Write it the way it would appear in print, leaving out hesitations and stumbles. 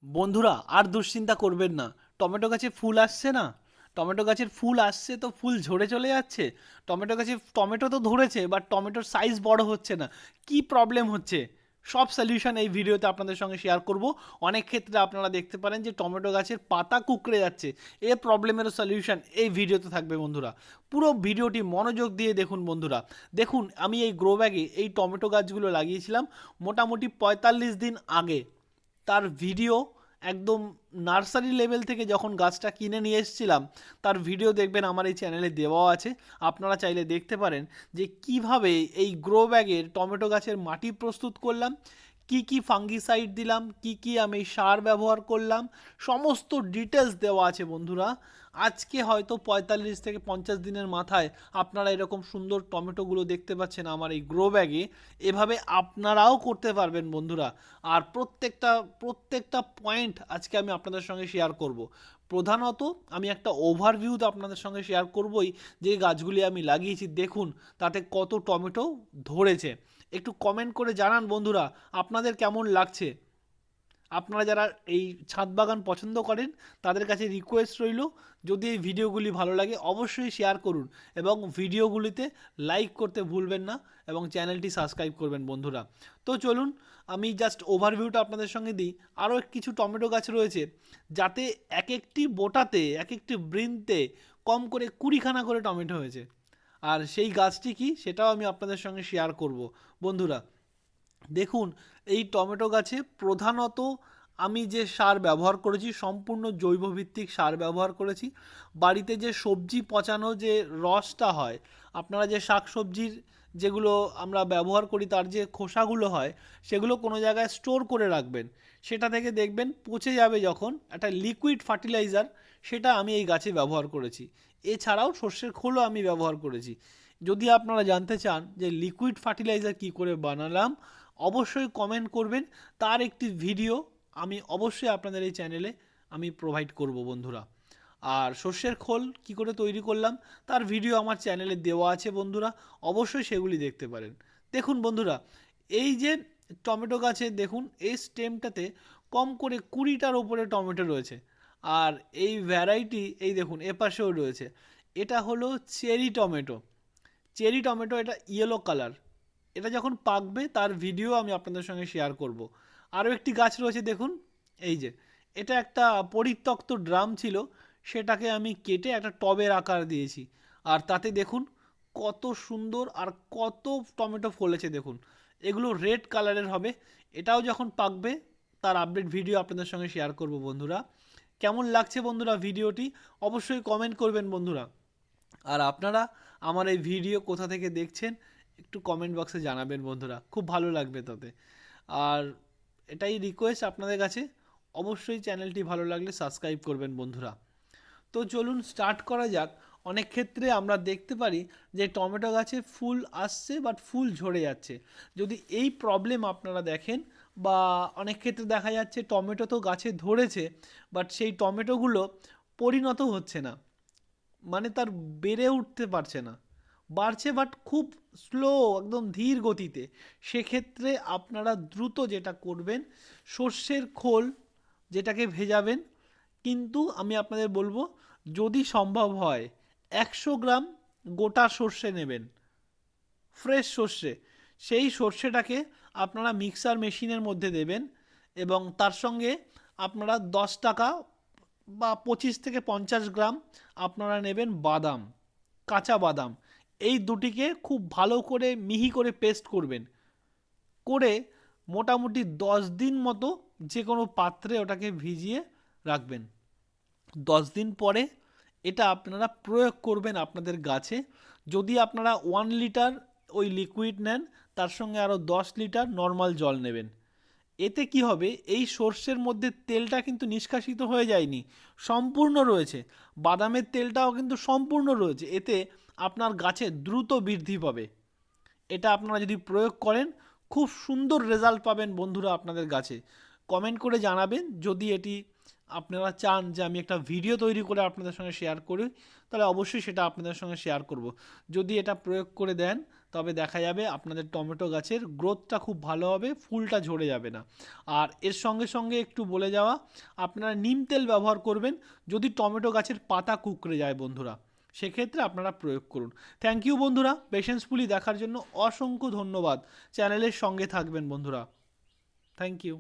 বন্ধুরা আর দুশ্চিন্তা করবেন না। টমেটো গাছে ফুল আসছে না, টমেটো গাছের ফুল আসছে তো ফুল ঝরে চলে যাচ্ছে। টমেটো গাছে টমেটো তো ধরেছে, বাট টমেটোর সাইজ বড় হচ্ছে না। কি প্রবলেম হচ্ছে, সব সলিউশন এই ভিডিওতে আপনাদের সঙ্গে শেয়ার করব। অনেক ক্ষেত্রে আপনারা দেখতে পারেন যে টমেটো গাছের পাতা কুঁকড়ে যাচ্ছে, এই প্রবলেমেরও সলিউশন এই ভিডিওতে থাকবে বন্ধুরা। পুরো ভিডিওটি মনোযোগ দিয়ে দেখুন বন্ধুরা। দেখুন, আমি এই গ্রো ব্যাগে এই টমেটো গাছগুলো লাগিয়েছিলাম মোটামুটি 45 দিন আগে। তার ভিডিও একদম নার্সারি লেভেল থেকে যখন গাছটা কিনে নিয়ে এসেছিলাম, তার ভিডিও দেখবেন আমার এই চ্যানেলে দেওয়া আছে। আপনারা চাইলে দেখতে পারেন যে কিভাবে এই গ্রো ব্যাগের টমেটো গাছের মাটি প্রস্তুত করলাম, কি কি ফাঙ্গিসাইড দিলাম, কি কি আমি সার ব্যবহার করলাম, সমস্ত ডিটেলস দেওয়া আছে বন্ধুরা। আজকে হয়তো 45 থেকে 50 দিনের মাথায় আপনারা এরকম সুন্দর টমেটোগুলো দেখতে পাচ্ছেন আমার এই গ্রো ব্যাগে। এভাবে আপনারাও করতে পারবেন বন্ধুরা। আর প্রত্যেকটা প্রত্যেকটা পয়েন্ট আজকে আমি আপনাদের সঙ্গে শেয়ার করব। প্রধানত আমি একটা ওভারভিউ তো আপনাদের সঙ্গে শেয়ার করবই, যে গাছগুলি আমি লাগিয়েছি দেখুন তাতে কত টমেটো ধরেছে। একটু কমেন্ট করে জানান বন্ধুরা আপনাদের কেমন লাগছে। আপনারা যারা এই ছাদ বাগান পছন্দ করেন তাদের কাছে রিকোয়েস্ট রইল, যদি এই ভিডিওগুলি ভালো লাগে অবশ্যই শেয়ার করুন এবং ভিডিওগুলিতে লাইক করতে ভুলবেন না এবং চ্যানেলটি সাবস্ক্রাইব করবেন বন্ধুরা। তো চলুন আমি জাস্ট ওভারভিউটা আপনাদের সঙ্গে দিই। আরও কিছু টমেটো গাছ রয়েছে যাতে এক একটি বোটাতে এক একটি বৃন্তে কম করে 20খানা করে টমেটো হয়েছে। আর সেই গাছটি কি সেটাও আমি আপনাদের সঙ্গে শেয়ার করব বন্ধুরা। দেখুন, এই টমেটো গাছে প্রধানত আমি যে সার ব্যবহার করেছি সম্পূর্ণ জৈবভিত্তিক সার ব্যবহার করেছি। বাড়িতে যে সবজি পচানো যে রসটা হয়, আপনারা যে শাক সবজির যেগুলো আমরা ব্যবহার করি তার যে খোসাগুলো হয়, সেগুলো কোনো জায়গায় স্টোর করে রাখবেন। সেটা থেকে দেখবেন পচে যাবে যখন, একটা লিকুইড ফার্টিলাইজার সেটা আমি এই গাছে ব্যবহার করেছি। এছাড়াও সর্ষের খোলও আমি ব্যবহার করেছি। যদি আপনারা জানতে চান যে লিকুইড ফার্টিলাইজার কী করে বানালাম, অবশ্যই কমেন্ট করবেন। তার একটি ভিডিও আমি অবশ্যই আপনাদের এই চ্যানেলে আমি প্রোভাইড করব বন্ধুরা। আর সর্ষের খোল কি করে তৈরি করলাম তার ভিডিও আমার চ্যানেলে দেওয়া আছে বন্ধুরা, অবশ্যই সেগুলি দেখতে পারেন। দেখুন বন্ধুরা, এই যে টমেটো গাছে দেখুন এই স্টেমটাতে কম করে 20টার ওপরে টমেটো রয়েছে। আর এই ভ্যারাইটি এই দেখুন এপাশেও রয়েছে। এটা হলো চেরি টমেটো। চেরি টমেটো, এটা ইয়েলো কালার। এটা যখন পাকবে তার ভিডিও আমি আপনাদের সঙ্গে শেয়ার করব। আরও একটি গাছ রয়েছে দেখুন, এই যে এটা একটা পরিত্যক্ত ড্রাম ছিল, সেটাকে আমি কেটে একটা টবের আকার দিয়েছি। আর তাতে দেখুন কত সুন্দর আর কত টমেটো ফলেছে দেখুন। এগুলো রেড কালারের হবে। এটাও যখন পাকবে তার আপডেট ভিডিও আপনাদের সঙ্গে শেয়ার করব বন্ধুরা। কেমন লাগছে বন্ধুরা ভিডিওটি অবশ্যই কমেন্ট করবেন বন্ধুরা। আর আপনারা আমার এই ভিডিও কোথা থেকে দেখছেন একটু কমেন্ট বক্সে জানাবেন বন্ধুরা, খুব ভালো লাগবে তাতে। আর এটাই রিকোয়েস্ট আপনাদের কাছে, অবশ্যই চ্যানেলটি ভালো লাগলে সাবস্ক্রাইব করবেন বন্ধুরা। তো চলুন স্টার্ট করা যাক। অনেক ক্ষেত্রে আমরা দেখতে পারি যে টমেটো গাছে ফুল আসছে বাট ফুল ঝরে যাচ্ছে। যদি এই প্রবলেম আপনারা দেখেন, বা অনেক ক্ষেত্রে দেখা যাচ্ছে টমেটো তো গাছে ধরেছে বাট সেই টমেটোগুলো পরিণত হচ্ছে না, মানে তার বেড়ে উঠতে পারছে না, বাড়ছে বাট খুব স্লো, একদম ধীর গতিতে। সেক্ষেত্রে আপনারা দ্রুত যেটা করবেন, সর্ষের খোল যেটাকে ভেজাবেন। কিন্তু আমি আপনাদের বলবো যদি সম্ভব হয় 100 গ্রাম গোটা সর্ষে নেবেন, ফ্রেশ সর্ষে। সেই সর্ষেটাকে আপনারা মিক্সার মেশিনের মধ্যে দেবেন এবং তার সঙ্গে আপনারা 10 টাকা বা 25 থেকে 50 গ্রাম আপনারা নেবেন বাদাম, কাঁচা বাদাম। এই দুটিকে খুব ভালো করে মিহি করে পেস্ট করবেন, করে মোটামুটি 10 দিন মতো যে কোনো পাত্রে ওটাকে ভিজিয়ে রাখবেন। 10 দিন পরে এটা আপনারা প্রয়োগ করবেন আপনাদের গাছে। যদি আপনারা 1 লিটার ওই লিকুইড নেন, তার সঙ্গে আরও 10 লিটার নর্মাল জল নেবেন। এতে কি হবে, এই সর্ষের মধ্যে তেলটা কিন্তু নিষ্কাশিত হয়ে যায়নি, সম্পূর্ণ রয়েছে। বাদামের তেলটাও কিন্তু সম্পূর্ণ রয়েছে। এতে আপনার গাছে দ্রুত বৃদ্ধি পাবে। এটা আপনারা যদি প্রয়োগ করেন খুব সুন্দর রেজাল্ট পাবেন বন্ধুরা আপনাদের গাছে। কমেন্ট করে জানাবেন যদি এটি আপনারা চান যে আমি একটা ভিডিও তৈরি করে আপনাদের সঙ্গে শেয়ার করি, তাহলে অবশ্যই সেটা আপনাদের সঙ্গে শেয়ার করব। যদি এটা প্রয়োগ করে দেন তবে দেখা যাবে আপনাদের টমেটো গাছের গ্রোথটা খুব ভালো হবে, ফুলটা ঝরে যাবে না। আর এর সঙ্গে সঙ্গে একটু বলে যাওয়া, আপনারা নিম তেল ব্যবহার করবেন যদি টমেটো গাছের পাতা কুঁকড়ে যায় বন্ধুরা, সেক্ষেত্রে আপনারা প্রয়োগ করুন। থ্যাংক ইউ বন্ধুরা, পেশেন্সফুলি দেখার জন্য অসংখ্য ধন্যবাদ। চ্যানেলের সঙ্গে থাকবেন বন্ধুরা। Thank you.